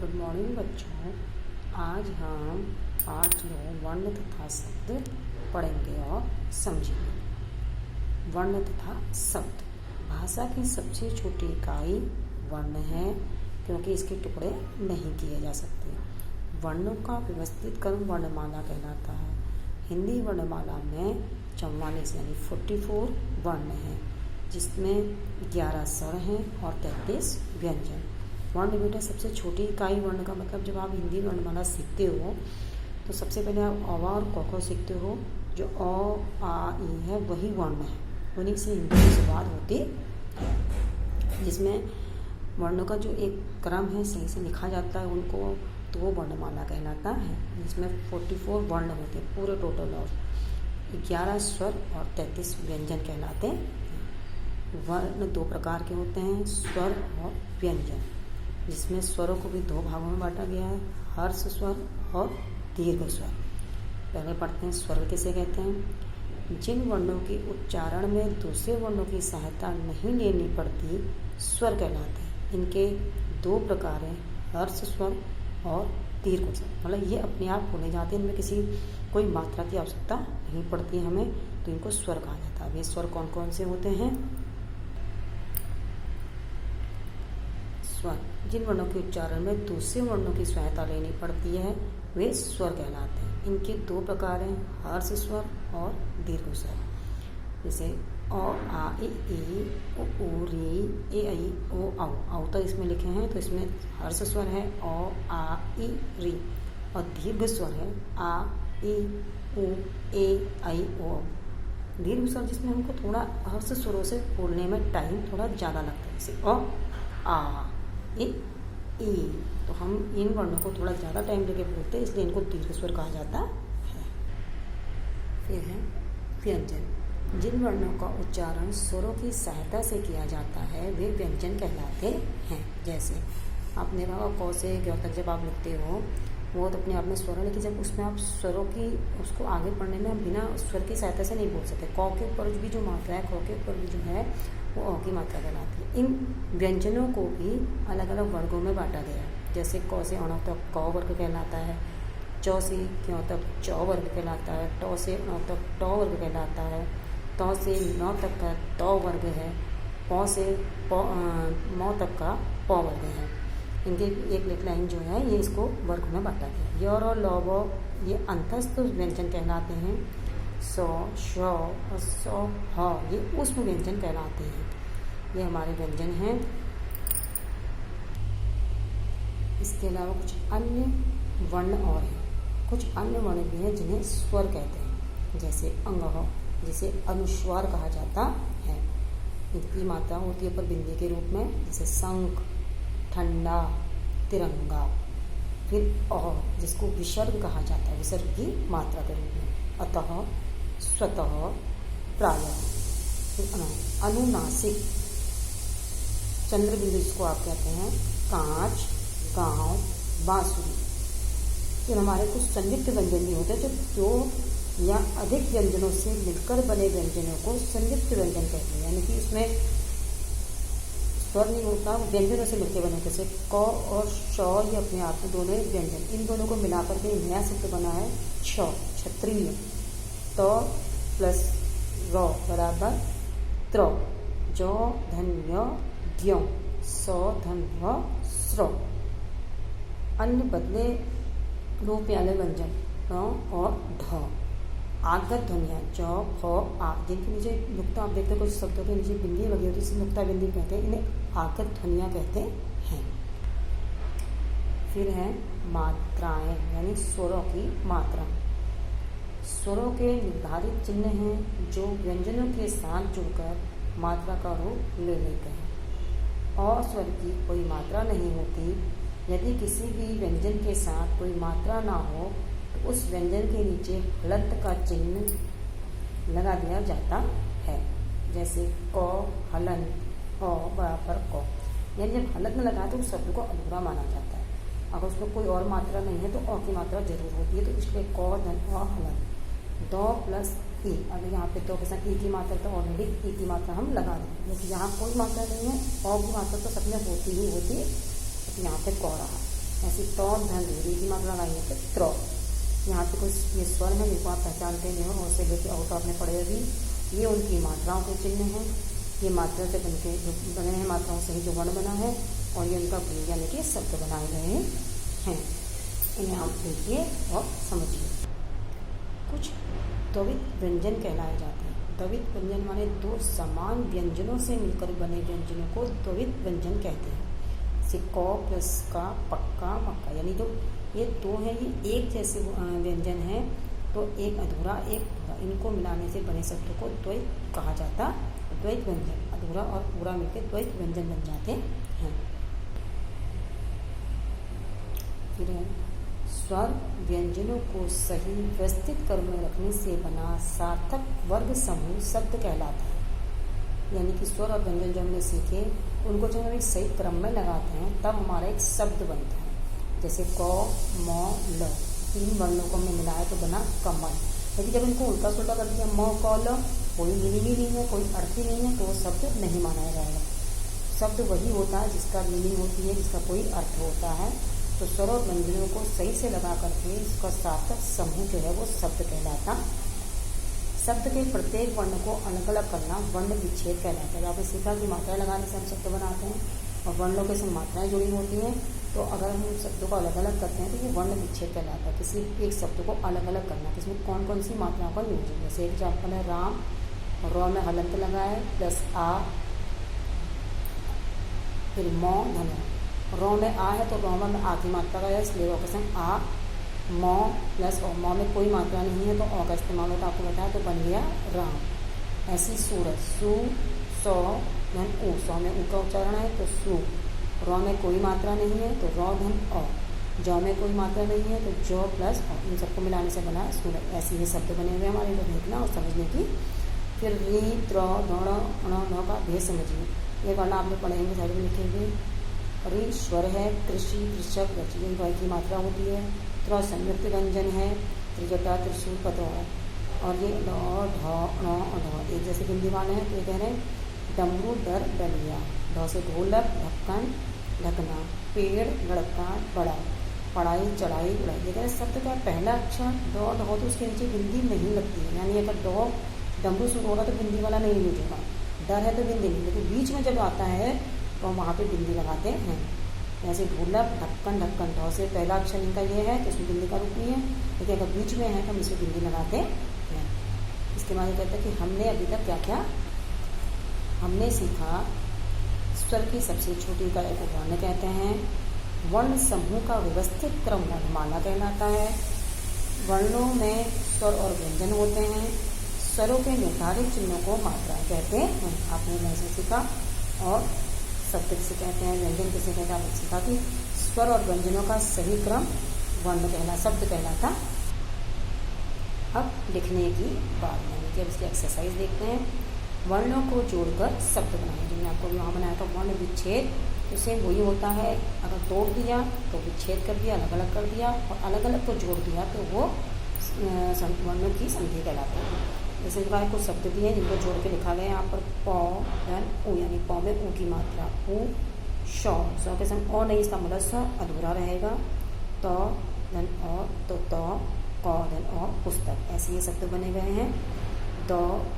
Good morning बच्चों। आज हम पाठ 9 वर्ण तथा शब्द पढ़ेंगे और समझेंगे। वर्ण तथा शब्द भाषा की सबसे छोटी इकाई वर्ण है, क्योंकि इसके टुकड़े नहीं किए जा सकते। वर्णों का व्यवस्थित क्रम वर्णमाला कहलाता है। हिंदी वर्णमाला में 44 यानी 44 वर्ण हैं, जिसमें 11 स्वर हैं और 33 व्यंजन। वर्ण बेटा सबसे छोटी इकाई वर्ण का मतलब, जब आप हिंदी वर्णमाला सीखते हो तो सबसे पहले आप अ और क को सीखते हो। जो अ आ ई है वही वर्ण है, उन्हीं से हिंदी की शुरुआत होती है। जिसमें वर्णों का जो एक क्रम है सही से लिखा जाता है उनको, तो वो वर्णमाला कहलाता है। जिसमें 44 वर्ण होते हैं पूरे टोटल, और 11 स्वर और 33 व्यंजन कहलाते हैं। वर्ण दो प्रकार के होते हैं, स्वर और व्यंजन, जिसमें स्वरों को भी दो भागों में बांटा गया है, हर्ष स्वर और दीर्घ स्वर। पहले पढ़ते हैं स्वर किसे कहते हैं। जिन वर्णों के उच्चारण में दूसरे वर्णों की सहायता नहीं लेनी पड़ती स्वर कहलाते हैं। इनके दो प्रकार हैं, हर्ष स्वर और दीर्घ स्वर। मतलब ये अपने आप बोले जाते हैं, इनमें किसी कोई मात्रा की आवश्यकता नहीं पड़ती है हमें, तो इनको स्वर कहा जाता है। वे स्वर कौन कौन से होते हैं। स्वर जिन वर्णों के उच्चारण में दूसरे वर्णों की सहायता लेनी पड़ती है वे स्वर कहलाते हैं। इनके दो प्रकार हैं, हर्ष स्वर और दीर्घ स्वर। जैसे अ आ इ ई उ री ए ऐ ओ औ। औ तो इसमें लिखे हैं, तो इसमें हर्ष स्वर है अ आ इ री, और दीर्घ स्वर है आ इ उ ए ऐ ओ। दीर्घ स्वर जिसमें हमको थोड़ा हर्ष स्वरों से बोलने में टाइम थोड़ा ज़्यादा लगता है, जैसे अ आ इ ई। तो हम इन वर्णों को थोड़ा ज़्यादा टाइम लेके बोलते हैं, इसलिए इनको दीर्घ स्वर कहा जाता है। फिर है व्यंजन। जिन वर्णों का उच्चारण स्वरों की सहायता से किया जाता है वे व्यंजन कहलाते हैं। जैसे आपने कहा क से ग तक जब आप लिखते हो वो तो अपने आप में स्वर है, लेकिन जब उसमें आप स्वरों की उसको आगे पढ़ने में हम बिना स्वर की सहायता से नहीं बोल सकते। क के ऊपर भी जो मात्रा है, ख के ऊपर भी जो है वो अ की मात्रा कहलाती है। इन व्यंजनों को भी अलग अलग वर्गों में बांटा गया है। जैसे क से अण तक क वर्ग कहलाता है, च से क्यों तक च वर्ग कहलाता है, ट से अण तक ट वर्ग कहलाता है, त से न तक का त वर्ग है, प से म तक का प वर्ग है। इनके एक एक लाइन जो है ये इसको वर्ग में बांटा गया। य और ल व ये अंतस्थ व्यंजन कहलाते हैं। स श और स ह ये ऊष्म व्यंजन कहलाते हैं। ये हमारे व्यंजन हैं। इसके अलावा कुछ अन्य वर्ण और हैं। कुछ अन्य वर्ण भी हैं जिन्हें स्वर कहते हैं, जैसे अंगः, जिसे अनुस्वार कहा जाता है। इनकी मात्रा होती है पर बिंदी के रूप में, जैसे शंख, ठंडा, तिरंगा। फिर अ, जिसको विसर्ग कहा जाता है, विसर्ग की मात्रा के रूप में, अतः, स्वतः, प्रायः। फिर अनुनासिक, चंद्र बिंदु जिसको आप कहते हैं, कांच, गांव, बांसुरी। फिर हमारे कुछ संयुक्त व्यंजन भी होते हैं, जो दो या अधिक व्यंजनों से मिलकर बने व्यंजनों को संयुक्त व्यंजन कहते हैं। यानी कि इसमें स्वर नहीं होता, व्यंजनों से मिलकर बने, जैसे क और श ये अपने आप में दोनों व्यंजन, इन दोनों को मिलाकर के नया शब्द बना है छ, क्षत्रिय। त प्लस र बराबर त्र, ज धन्य द्य, स धन्य स्र। अन्य बदले रूप वाले व्यंजन ण और ढ। आगत ध्वनियाँ ज फ आ, जिनके नीचे नुक्ता, आप देखते हैं कुछ शब्दों के नीचे बिंदी लगी होती है, इसे नुक्ता बिंदी कहते हैं। इन्हें आगत ध्वनियाँ कहते हैं। फिर है मात्राएं, यानी स्वरों की मात्रा। स्वरों के निर्धारित चिन्ह हैं जो व्यंजनों के साथ जुड़कर मात्रा का रूप ले लेते हैं। अ स्वर की कोई मात्रा नहीं होती। यदि किसी भी व्यंजन के साथ कोई मात्रा ना हो तो उस व्यंजन के नीचे हलंत का चिन्ह लगा दिया जाता है। जैसे क हलंत, अ बराबर क। यानी जब हलंत में लगा तो उस शब्द को अधूरा माना जाता है। अगर उसमें कोई और मात्रा नहीं है तो अ की मात्रा जरूर होती है, तो इसलिए क धन अ हलंत। द प्लस ई, अगर यहाँ पे दो के साथ ई की मात्रा तो ऑलरेडी ई की मात्रा हम लगा देंगे, लेकिन यहाँ कोई मात्रा नहीं है, अ की मात्रा तो सब में होती ही होती है, तो यहाँ पे क रहा। ऐसे तौ धन री की मात्रा लगाएंगे तो त्र। यहाँ पे कुछ ये स्वर है जिनको आप पहचानते नहीं हो, और से लेके और तो आपने पढ़े अभी, ये उनकी मात्राओं के चिन्ह हैं। ये मात्रा से बनके जो बने हैं, मात्राओं से ही जो वर्ण बना है, और ये उनका प्रयोग यानी कि शब्द बनाए गए हैं। इन्हें आप देखिए और समझिए। कुछ द्वित व्यंजन कहलाए जाते हैं। द्वित व्यंजन माने दो समान व्यंजनों से मिलकर बने व्यंजनों को द्वित व्यंजन कहते हैं। जैसे क प्लस का, पक्का, मक्का, यानी जो ये दो हैं, ये एक जैसे व्यंजन है, तो एक अधूरा एक पूरा, इनको मिलाने से बने शब्द को द्वैत कहा जाता। द्वैत व्यंजन, अधूरा और पूरा मिलकर द्वैत व्यंजन बन जाते हैं। फिर स्वर व्यंजनों को सही व्यवस्थित क्रम में रखने से बना सार्थक वर्ग समूह शब्द कहलाता है। यानी कि स्वर और व्यंजन जो हमने सीखे, उनको जब हम एक सही क्रम में लगाते हैं तब हमारा एक शब्द बनता है। जैसे क, म, ल, 3 वर्णों को हमने मिलाया तो बना कमल। लेकिन जब इनको उल्टा सुल्टा कर दिया, म, क, ल, कोई मीनिंग ही नहीं है, कोई अर्थ ही नहीं है, तो वो शब्द नहीं माना जाएगा। शब्द वही होता है जिसका मीनिंग होती है, जिसका कोई अर्थ होता है। तो स्वर और व्यंजनों को सही से लगा करके इसका सार्थक समूह जो है वो शब्द कहलाता। शब्द के प्रत्येक वर्ण को अलग अलग करना वर्ण विच्छेद कहलाता है। आपने सीखा कि मात्राएं लगाने से हम शब्द बनाते हैं, और वर्णों के संग मात्राएं जुड़ी होती हैं। तो अगर हम शब्दों को अलग अलग करते हैं तो ये वर्ण विच्छेद कहलाता है। किसी एक शब्द को अलग अलग करना, किसमें कौन कौन सी मात्राओं का यूज है। जैसे एग्जाम्पल है राम, र में हलंत लगाए प्लस आ, फिर म, धन। र में आ है तो र में आ की मात्रा का है, इसलिए रो के संग आ, म प्लस और म में कोई मात्रा नहीं है तो अ का इस्तेमाल होता है, आपको बताया, तो बन गया राम। ऐसी सूरत, सु, सौ, धन उ, सौ में उ का उच्चारण है तो सु। र में कोई मात्रा नहीं है तो र, धन अ। ज में कोई मात्रा नहीं है तो ज प्लस अ, इन सबको मिलाने से बना सूरत। ऐसे ये शब्द बने हुए हमारे, को देखना और समझने की। फिर री, त्र, ध, ण का भेद समझिए। ये वर्ण आपने पढ़ेंगे, साइड में लिखेंगे। री स्वर है, कृषि, कृषक, रचि की मात्रा होती है। त्र संयुक्त व्यंजन है, त्रिजटा, त्रिशूल, पतवार। और ये ड, ढ, ण, ढ एक जैसे हिंदी वाले हैं। तो ये कह रहे हैं डमरू, डर, डलिया। ढ से ढोलक, ढक्कन, ढकना, पेड़, लड़का, बड़ा, पढ़ाई, चढ़ाई, उड़ाई। ये कह रहे शब्द का पहला अक्षर ड, ढ तो उसके नीचे बिंदी नहीं लगती है। यानी अगर ड डमरू शुरू होगा तो बिंदी वाला नहीं यूज होगा। डर है तो बिंदी नहीं, लेकिन बीच में जब आता है तो वहाँ पे बिंदी लगाते हैं। जैसे ढोलक, ढक्कन, ढक्कन, ढ से पहला अक्षर इनका ये है तो इसमें बिंदी का रूप नहीं है, लेकिन अगर बीच में है तो हम इसमें बिंदी लगाते हैं। इसके बाद कहते हैं कि हमने अभी तक क्या क्या हमने सीखा। स्वर की सबसे छोटी इकाई को वर्ण कहते हैं। वर्ण समूह का व्यवस्थित क्रम वर्णमाला कहलाता है। वर्णों में स्वर और व्यंजन होते हैं। स्वरों के निर्धारित चिन्हों को मात्राएं कहते हैं। आपने वैसे सीखा। और शब्द किसे कहते हैं, व्यंजन किसे कहते हैं, आपने सीखा कि स्वर और व्यंजनों का सही क्रम वर्ण शब्द कहलाता। अब लिखने की बात, यानी कि अब इसकी एक्सरसाइज देखते हैं। वर्णों को जोड़कर शब्द बनाए, जिन्हें आपको वहाँ बनाया था वर्ण विच्छेद, उसे वही होता है। अगर तोड़ दिया तो विच्छेद कर दिया, अलग अलग कर दिया, और अलग अलग को जोड़ दिया तो वो वर्णों की संधि कहलाती है। जैसे कुछ शब्द भी हैं जिनको जोड़ के लिखा गया है यहाँ पर। प, धन, उ, यानी प में उ की मात्रा, उ, शौ, सौ के संग और नहीं, इसका मतलब स अधूरा रहेगा। त, धन, और तो त, क, धन, और पुस्तक। ऐसे ये शब्द बने गए हैं। द,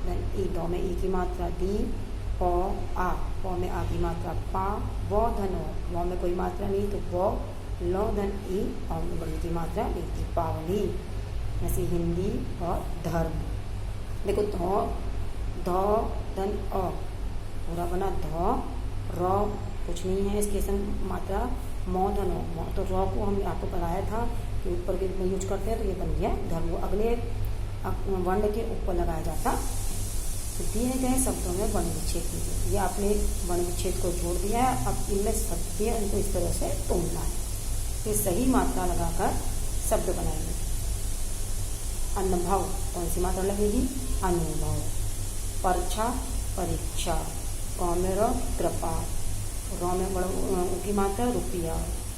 धन, ई, द में ई की मात्रा दी, प, आ, प में आ की मात्रा पा, व, धन, व में कोई मात्रा नहीं तो व, ल, धन, ई, और में बड़ी की मात्रा ली, दीपावली। ऐसे हिंदी और धर्म। देखो ध, धन, अ पूरा बना। ध, र कुछ नहीं है, इसके संग मात्रा म, धन, म। तो र को हम आपको पढ़ाया था कि ऊपर के में यूज करते हैं, तो ये बन गया धर्म। वो अगले वर्ण के ऊपर लगाया जाता। तो दिए गए शब्दों में वर्ण विच्छेद कीजिए। ये आपने वर्ण विच्छेद को जोड़ दिया है। अब इनमें शब्द दिए, इनको इस तरह से तोड़ना है। फिर सही मात्रा लगाकर शब्द बनाएंगे। अनुभव, कौन सी मात्रा लगेगी, अनुभव। परीक्षा, परीक्षा। क में र, कृपा। र में बड़ा की मात्रा रुपया,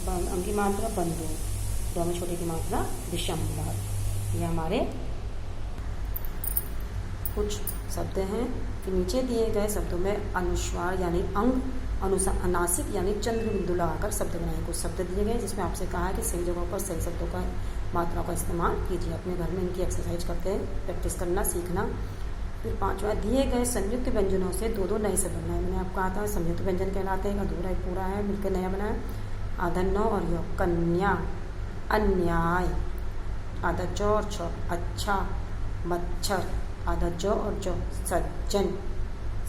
अंक की मात्रा बंदूक, द में छोटी की मात्रा दिसंबर। ये हमारे कुछ शब्द हैं कि नीचे दिए गए शब्दों में अनुस्वार यानी अंग अनुनासिक यानी चंद्र बिंदु लगाकर शब्द बनाए। कुछ शब्द दिए गए जिसमें आपसे कहा है कि सही जगहों पर सही शब्दों का मात्राओं का इस्तेमाल कीजिए। अपने घर में इनकी एक्सरसाइज करते हैं, प्रैक्टिस करना सीखना। फिर 5वां, दिए गए संयुक्त व्यंजनों से 2-2 नए शब्द बनाए। मैंने आपको कहा था संयुक्त व्यंजन कहलाते हैं, अधूरा एक पूरा है, मिलकर नया बनाया। आधा नौ और यो, कन्या, अन्याय, आधा चौ और छ, अच्छा, मच्छर, आधा जो और जो, सज्जन,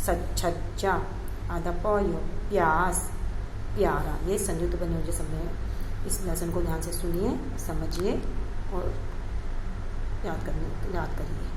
सच्छज्जा, आधा प यो, प्यास, प्यारा। ये संयुक्त व्यंजन शब्द हैं। इस लेसन को ध्यान से सुनिए, समझिए और याद करिए।